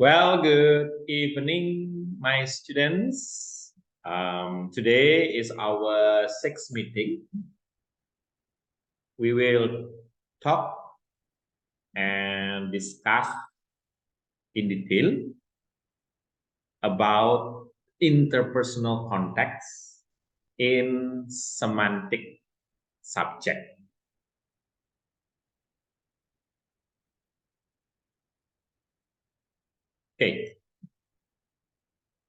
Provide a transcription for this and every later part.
Well, good evening, my students. Today is our sixth meeting. We will talk and discuss in detail about interpersonal context in semantic subject. Okay.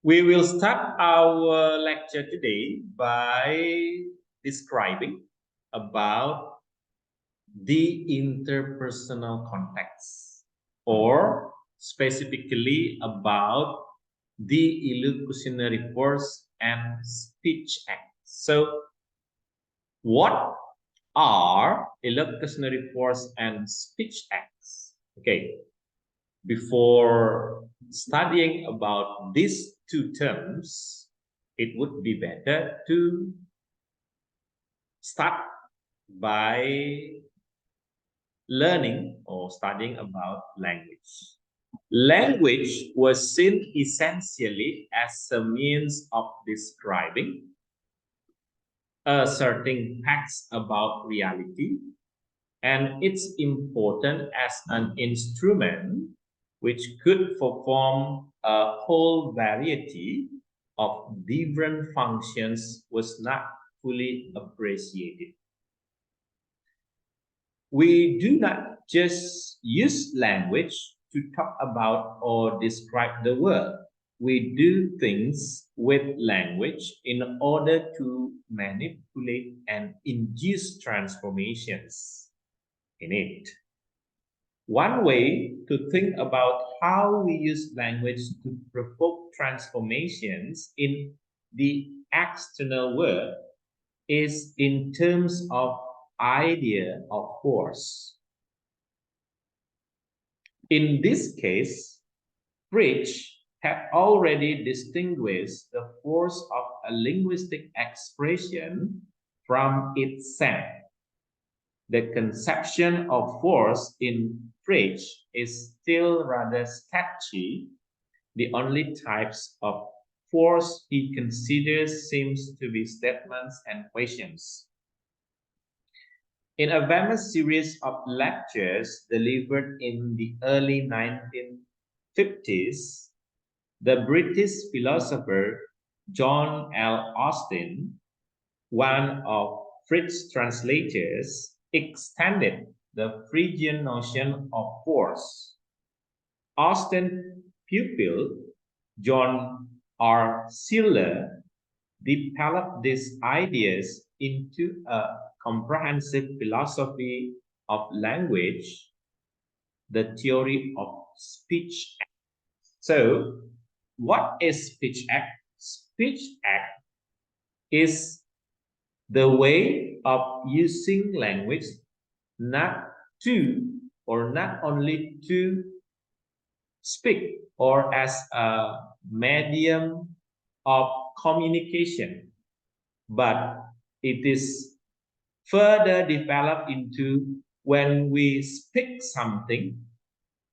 We will start our lecture today by describing about the interpersonal context, or specifically about the illocutionary force and speech acts. So, what are illocutionary force and speech acts? Okay, before studying about these two terms, it would be better to start by learning or studying about language. Language was seen essentially as a means of describing, asserting facts about reality, and it's important as an instrument which could perform a whole variety of different functions was not fully appreciated. We do not just use language to talk about or describe the world. We do things with language in order to manipulate and induce transformations in it. One way to think about how we use language to provoke transformations in the external world is in terms of idea of force. In this case, Fritsch had already distinguished the force of a linguistic expression from its sense. The conception of force in Fritsch is still rather sketchy. The only types of force he considers seems to be statements and questions. In a famous series of lectures delivered in the early 1950s, the British philosopher John L. Austin, one of Fritz's translators, extended the Freudian notion of force. Austin's pupil, John R. Searle, developed these ideas into a comprehensive philosophy of language, the theory of speech act. So, what is speech act? Speech act is the way of using language not to or not only to speak or as a medium of communication, but it is further developed into when we speak something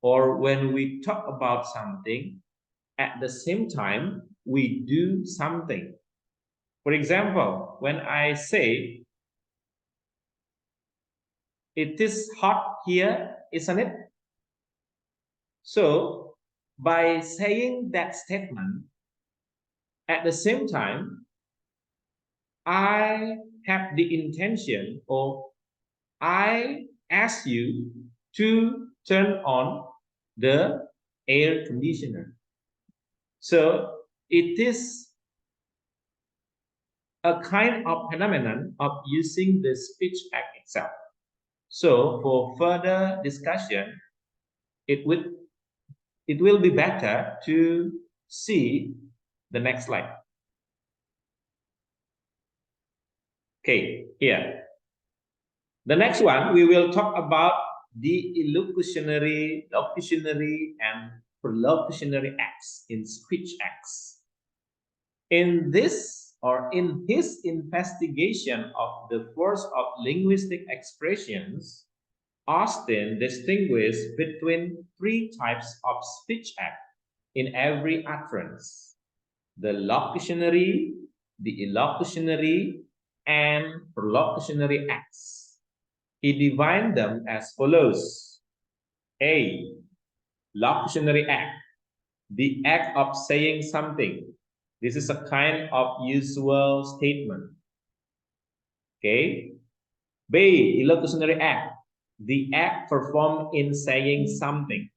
or when we talk about something, at the same time, we do something. For example, when I say, it is hot here, isn't it? So, by saying that statement, at the same time, I have the intention or I ask you to turn on the air conditioner. So it is a kind of phenomenon of using the speech act itself. So for further discussion, it will be better to see the next slide. Okay, here. The next one, we will talk about the illocutionary, locutionary, and perlocutionary acts in speech acts. In this or in his investigation of the force of linguistic expressions, Austin distinguished between three types of speech act. in every utterance: the locutionary, the illocutionary, and perlocutionary acts. He defined them as follows. A. Locutionary act, the act of saying something. This is a kind of usual statement. Okay. B. Illocutionary act, the act performed in saying something.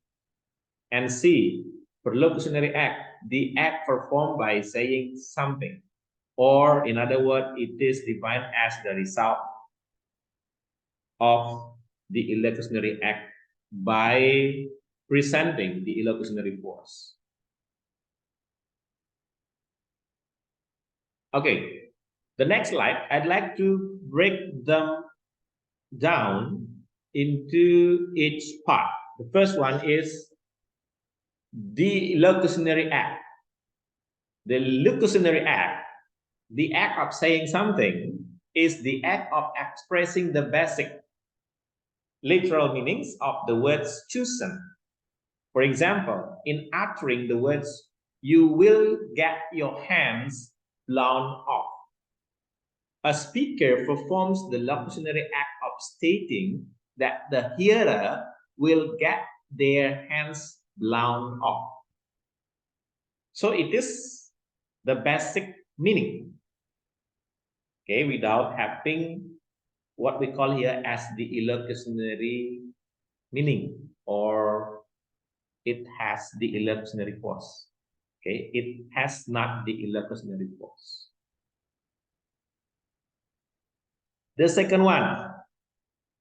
And C. Perlocutionary act, the act performed by saying something. Or in other words, it is defined as the result of the illocutionary act by presenting the illocutionary force. Okay, the next slide, I'd like to break them down into each part. The first one is the locutionary act. The locutionary act, the act of saying something, is the act of expressing the basic literal meanings of the words chosen. For example, in uttering the words, "You will get your hands blown off," a speaker performs the locutionary act of stating that the hearer will get their hands blown off. So it is the basic meaning, okay, without having what we call here as the illocutionary meaning, or it has the illocutionary force. Okay, it has not the illocutionary force. The second one,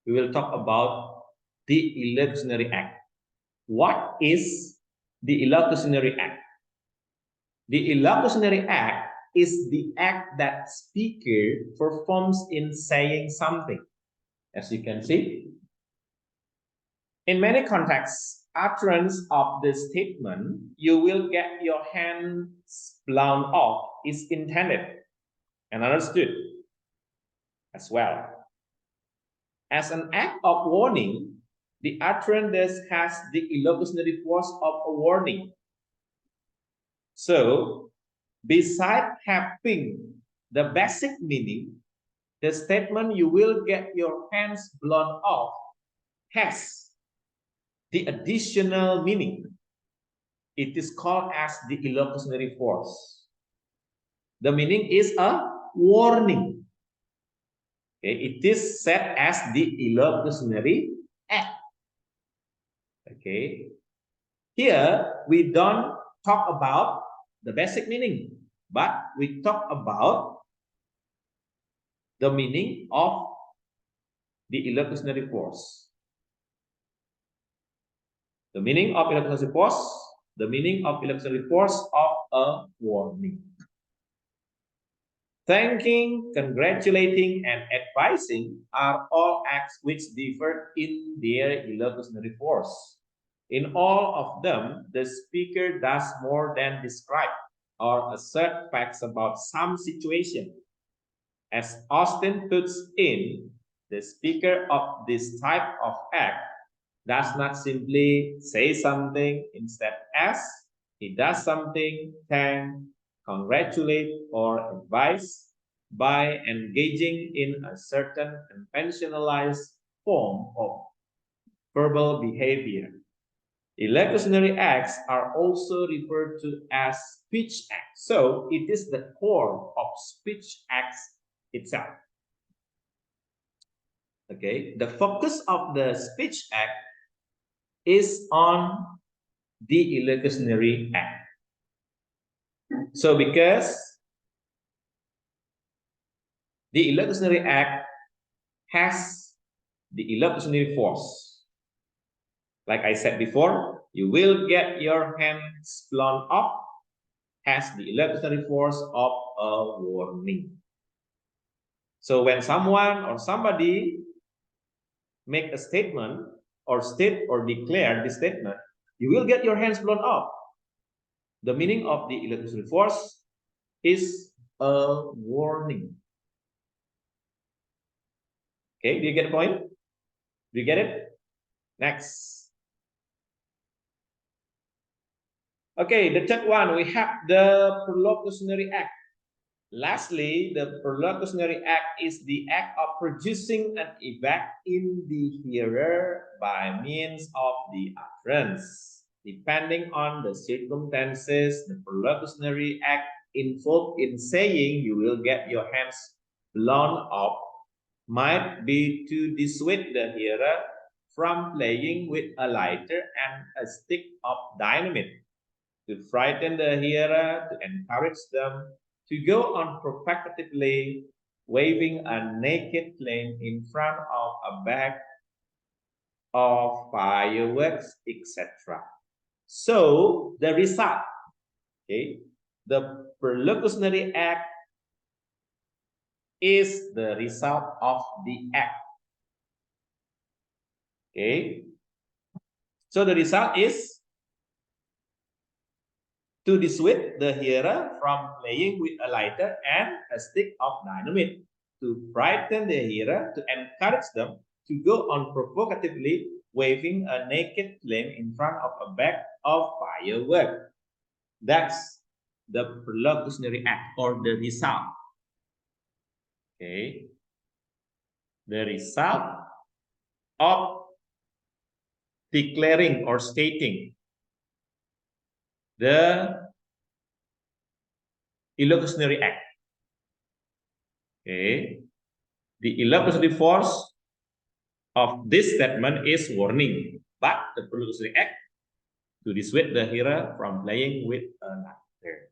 we will talk about the illocutionary act. What is the illocutionary act? The illocutionary act is the act that speaker performs in saying something. As you can see, in many contexts, utterance of the statement, "You will get your hands blown off," is intended and understood as well. As an act of warning, the utterance has the illocutionary force of a warning. So, besides having the basic meaning, the statement "you will get your hands blown off" has the additional meaning. It is called as the illocutionary force. The meaning is a warning. Okay, it is set as the illocutionary act. Okay, here we don't talk about the basic meaning, but we talk about the meaning of the illocutionary force. The meaning of illocutionary force, the meaning of illocutionary force of a warning. Thanking, congratulating, and advising are all acts which differ in their illocutionary force. In all of them, the speaker does more than describe or assert facts about some situation. As Austin puts in, the speaker of this type of act does not simply say something, instead as he does something, thank, congratulate, or advise by engaging in a certain conventionalized form of verbal behavior. Illocutionary acts are also referred to as speech acts. So it is the core of speech acts itself. Okay, the focus of the speech act is on the illocutionary act. So because the illocutionary act has the illocutionary force, like I said before, "You will get your hands blown off" has the illocutionary force of a warning. So when someone or somebody make a statement or state or declare this statement, "You will get your hands blown off," the meaning of the illocutionary force is a warning. Okay, do you get the point? Do you get it? Next. Okay, the third one, we have the perlocutionary act. Lastly, the perlocutionary act is the act of producing an effect in the hearer by means of the utterance. Depending on the circumstances, the perlocutionary act involved in saying you will get your hands blown off might be to dissuade the hearer from playing with a lighter and a stick of dynamite, to frighten the hearer, to encourage them to go on provocatively waving a naked flame in front of a bag of fireworks, etc. So the result, okay, the perlocutionary act is the result of the act. Okay, so the result is to dissuade the hearer from playing with a lighter and a stick of dynamite, to frighten the hearer, to encourage them to go on provocatively waving a naked flame in front of a bag of fireworks. That's the perlocutionary act, or the result. Okay, the result of declaring or stating the illocutionary act. Okay, the illocutionary force of this statement is warning, but the perlocutionary act to dissuade the hearer from playing with a lighter.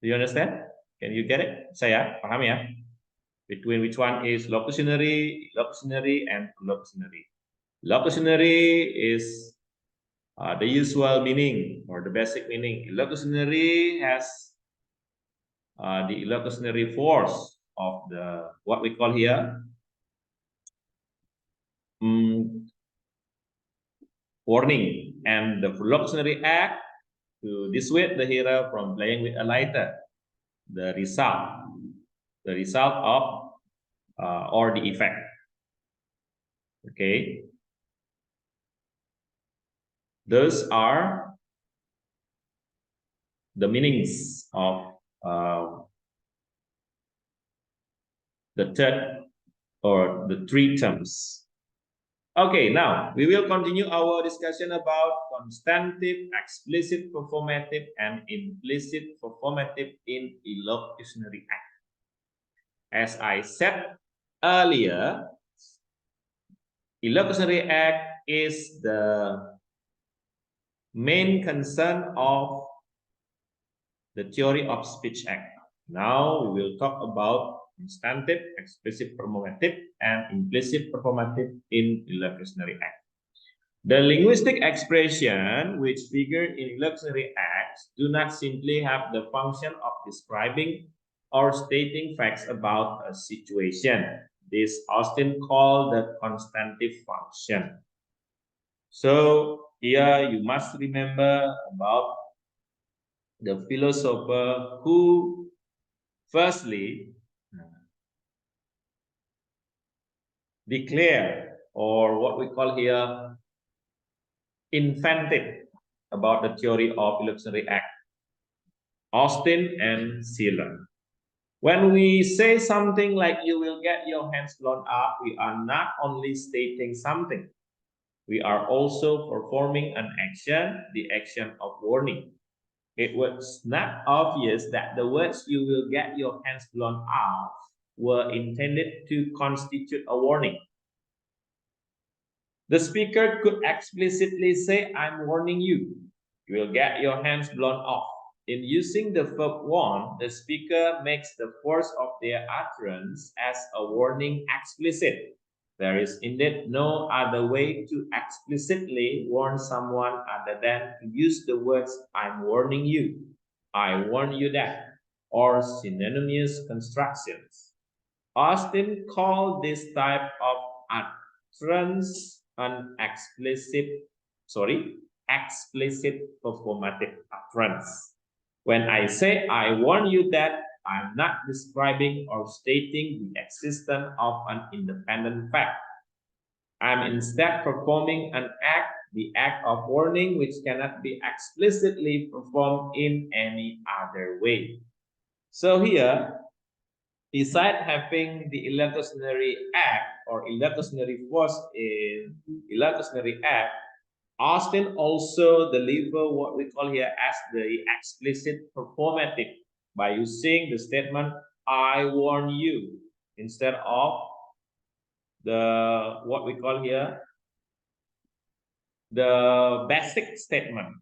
Do you understand? Can you get it? Saya paham ya? Between which one is locutionary, illocutionary, and perlocutionary. Locutionary is the usual meaning or the basic meaning. Illocutionary has the illocutionary force of the what we call here warning, and the perlocutionary act to dissuade the hearer from playing with a lighter. The result of or the effect. Okay, those are the meanings of the third or the three terms. Okay, now we will continue our discussion about constantive, explicit performative, and implicit performative in illocutionary act. As I said earlier, illocutionary act is the main concern of the theory of speech act. Now we will talk about substantive, explicit performative, and implicit performative in illocutionary act. The linguistic expression which figure in illocutionary acts do not simply have the function of describing or stating facts about a situation. This is often called the constantive function. So here you must remember about the philosopher who firstly declared, or what we call here, invented about the theory of illocutionary act, Austin and Sealer. When we say something like you will get your hands blown up, we are not only stating something, we are also performing an action, the action of warning. It was not obvious that the words you will get your hands blown off were intended to constitute a warning. The speaker could explicitly say, I'm warning you, you will get your hands blown off. In using the verb warn, the speaker makes the force of their utterance as a warning explicit. There is indeed no other way to explicitly warn someone other than to use the words, I'm warning you, I warn you that, or synonymous constructions. Austin called this type of utterance an explicit performative utterance. When I say I warn you that, I'm not describing or stating the existence of an independent fact. I'm instead performing an act, the act of warning, which cannot be explicitly performed in any other way. So here, besides having the illusionary act or illusionary force in illusionary act, Austin also deliver what we call here as the explicit performative by using the statement "I warn you" instead of the what we call here the basic statement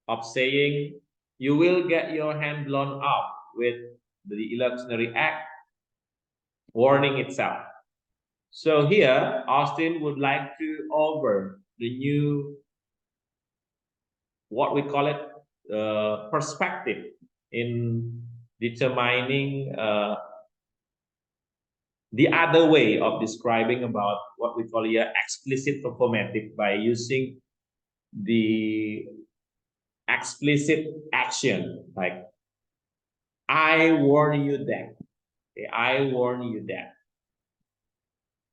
of saying you will get your hand blown off with the illusionary act warning itself. So here, Austin would like to offer the new, what we call it, perspective in determining the other way of describing about what we call here explicit performative by using the explicit action like I warn you that. Okay, I warn you that.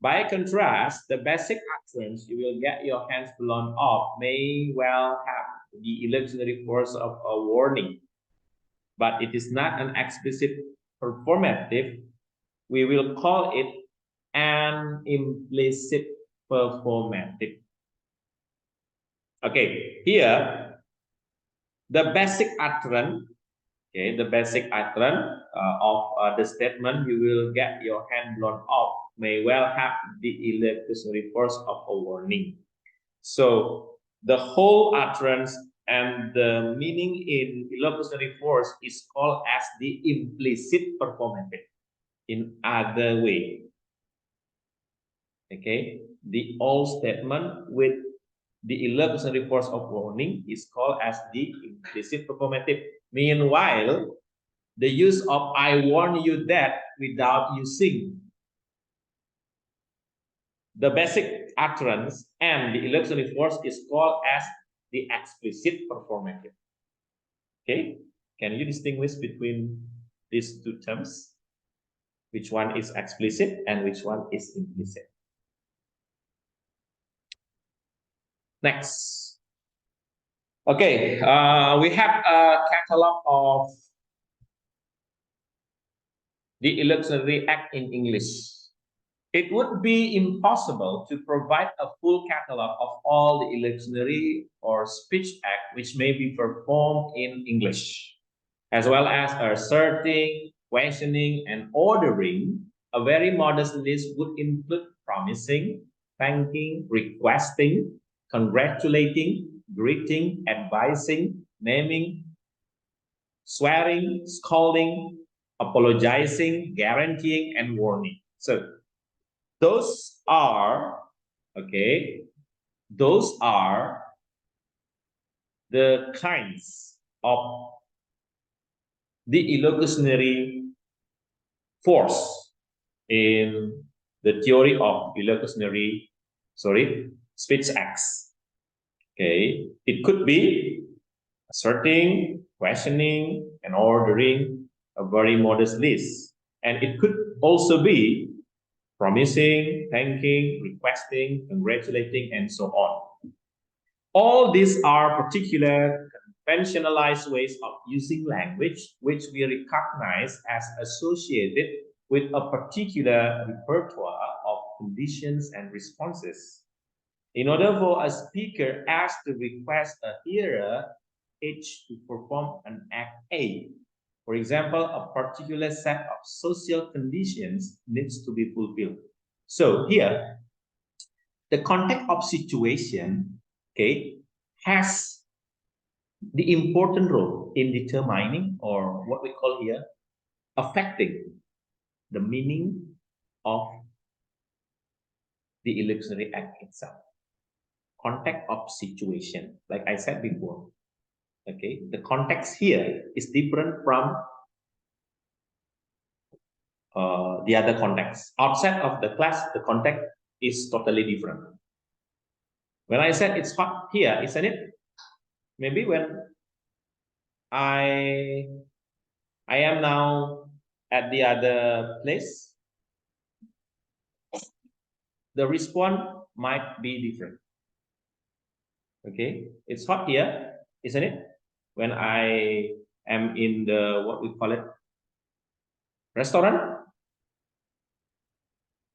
By contrast, the basic utterance you will get your hands blown off may well have the illusionary force of a warning, but it is not an explicit performative. We will call it an implicit performative. Okay, here the basic utterance, okay, the basic utterance of the statement "you will get your hand blown off" may well have the illusory force of a warning. So the whole utterance and the meaning in illusory force is called as the implicit performative. In other way, okay, the all statement with the illusory force of warning is called as the implicit performative. Meanwhile, the use of "I warn you that" without using the basic utterance and the illusory force is called as the explicit performative. Okay, can you distinguish between these two terms? Which one is explicit and which one is implicit? Next. Okay, we have a catalog of the illusory act in English. It would be impossible to provide a full catalog of all the illusionary or speech act which may be performed in English, as well as asserting, questioning, and ordering. A very modest list would include promising, thanking, requesting, congratulating, greeting, advising, naming, swearing, scolding, apologizing, guaranteeing, and warning. So those are, okay, those are the kinds of the illocutionary force in the theory of illocutionary, speech acts. Okay, it could be asserting, questioning, and ordering, a very modest list. And it could also be promising, thanking, requesting, congratulating, and so on. All these are particular conventionalized ways of using language, which we recognize as associated with a particular repertoire of conditions and responses. In order for a speaker as to request a hearer H to perform an act A, for example, a particular set of social conditions needs to be fulfilled. So here, the context of situation, okay, has the important role in determining, or what we call here, affecting the meaning of the illusory act itself. Context of situation, like I said before, okay, the context here is different from the other context. Outside of the class, the context is totally different. When I said it's hot here, isn't it? Maybe when I am now at the other place, the response might be different. Okay, it's hot here, isn't it? When I am in the, what we call it, restaurant,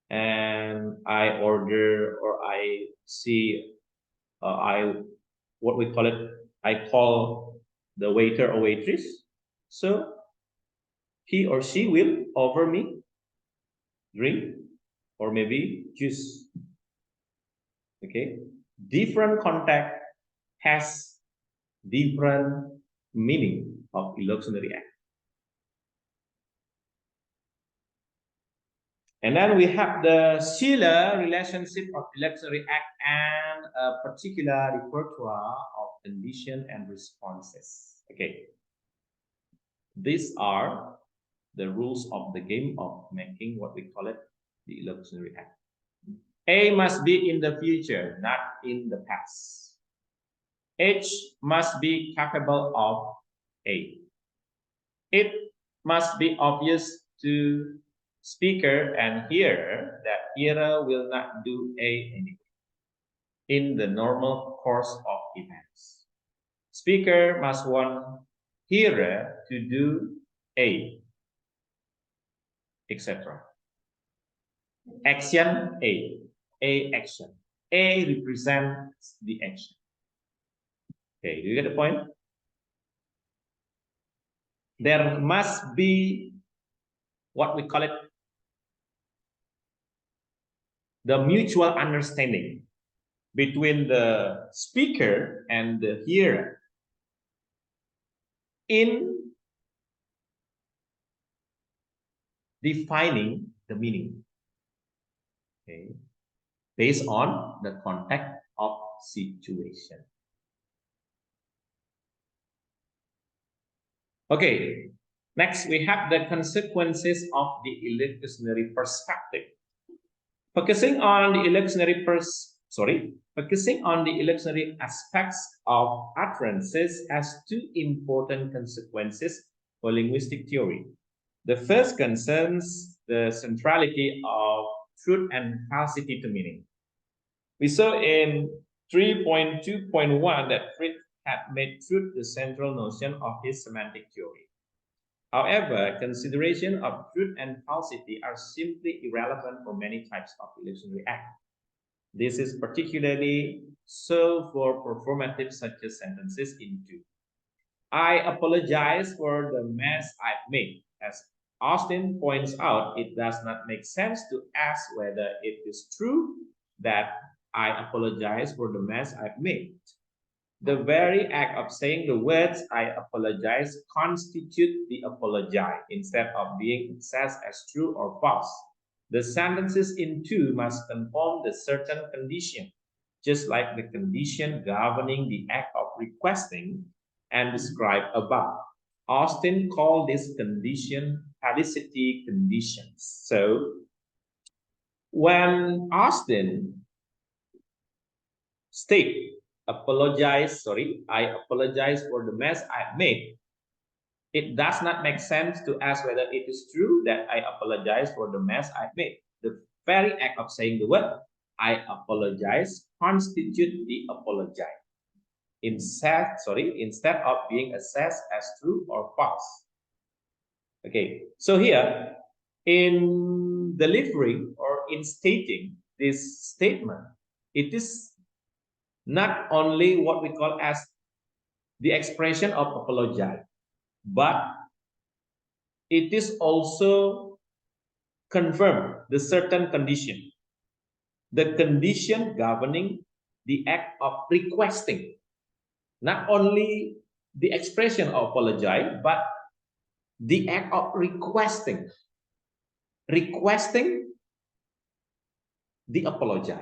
and I order, or I see, what we call it, I call the waiter or waitress. So he or she will offer me drink or maybe juice. Okay, different context has different meaning of illusionary act. And then we have the Schiller relationship of illusory act and a particular repertoire of condition and responses. Okay, these are the rules of the game of making what we call it the illusionary act. A must be in the future, not in the past. H must be capable of A. It must be obvious to speaker and hearer that hearer will not do A anyway in the normal course of events. Speaker must want hearer to do A, etc. Action A action. A represents the action. Okay, do you get the point? There must be what we call it the mutual understanding between the speaker and the hearer in defining the meaning, okay, based on the context of situation. Okay, next we have the consequences of the illusionary perspective. Focusing on the illusionary aspects of utterances has two important consequences for linguistic theory. The first concerns the centrality of truth and falsity to meaning. We saw in 3.2.1 that Fritz had made truth the central notion of his semantic theory. However, consideration of truth and falsity are simply irrelevant for many types of illusionary act. This is particularly so for performative such as sentences in two. I apologize for the mess I've made. As Austin points out, it does not make sense to ask whether it is true that I apologize for the mess I've made. The very act of saying the words I apologize constitute the apology instead of being assessed as true or false. The sentences in two must conform to certain condition, just like the condition governing the act of requesting and described above. Austin called this condition felicity conditions. So when Austin state I apologize for the mess I made, it does not make sense to ask whether it is true that I apologize for the mess I made. The very act of saying the word I apologize constitutes the apology. Instead of being assessed as true or false. Okay, so here in delivering or in stating this statement, it is not only what we call as the expression of apology, but it is also confirmed the certain condition, the condition governing the act of requesting, not only the expression of apology, but the act of requesting the apology.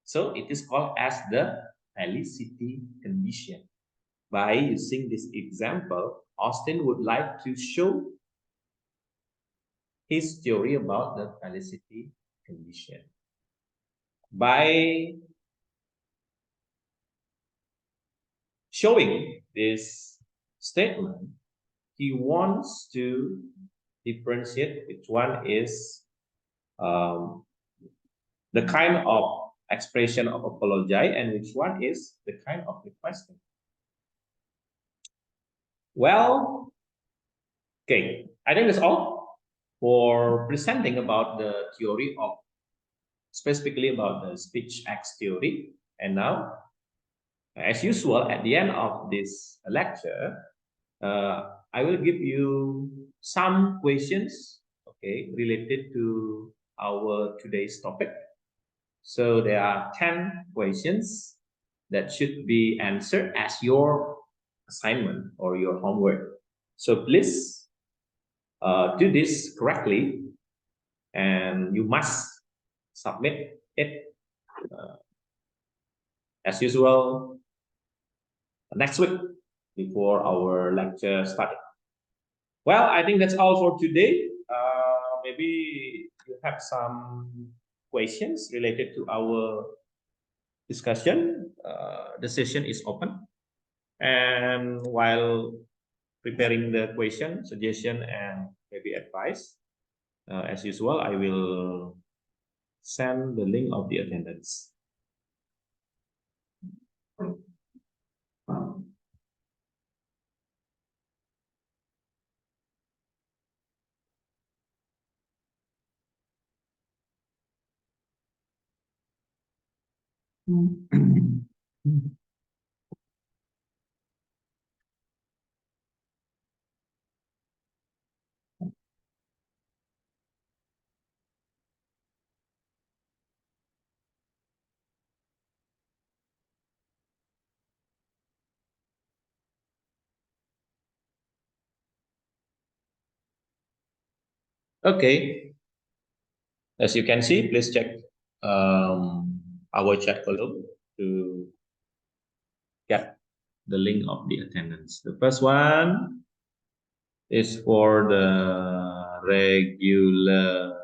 So it is called as the felicity condition. By using this example, Austin would like to show his theory about the felicity condition. By showing this statement, he wants to differentiate which one is the kind of expression of apology, and which one is the kind of requesting. Well, okay, I think that's all for presenting about the theory of, specifically about the speech acts theory. And now, as usual, at the end of this lecture, I will give you some questions, okay, related to our today's topic. So there are 10 questions that should be answered as your assignment or your homework. So please do this correctly, and you must submit it as usual next week before our lecture started. Well, I think that's all for today. Maybe you have some questions related to our discussion. The session is open. And while preparing the question, suggestion, and maybe advice, as usual, I will send the link of the attendance. Okay, as you can see, please check our chat below to get the link of the attendance. The first one is for the regular.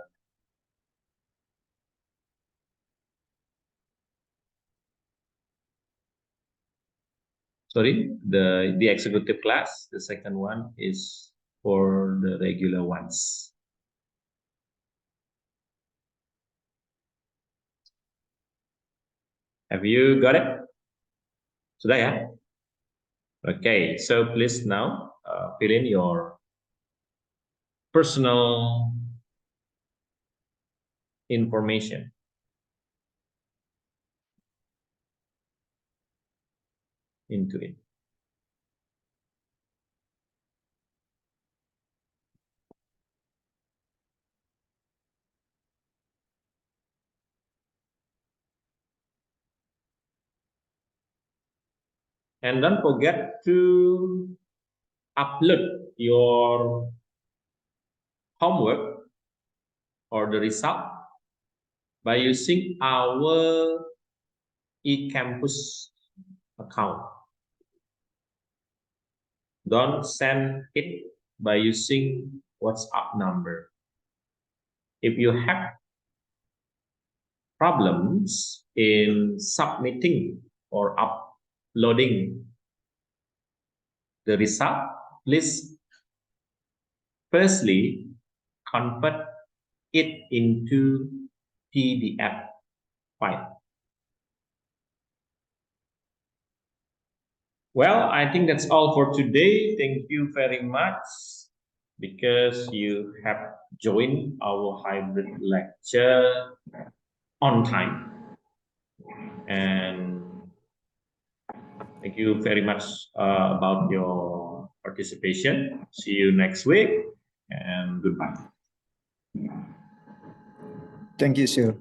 Sorry, the executive class. The second one is for the regular ones. Have you got it? Sudah ya? Okay, so please now fill in your personal information into it. And don't forget to upload your homework or the result by using our eCampus account. Don't send it by using WhatsApp number. If you have problems in submitting or uploading the result, please firstly convert it into PDF file. Well, I think that's all for today. Thank you very much because you have joined our hybrid lecture on time. And thank you very much about your participation. See you next week and goodbye. Thank you, sir.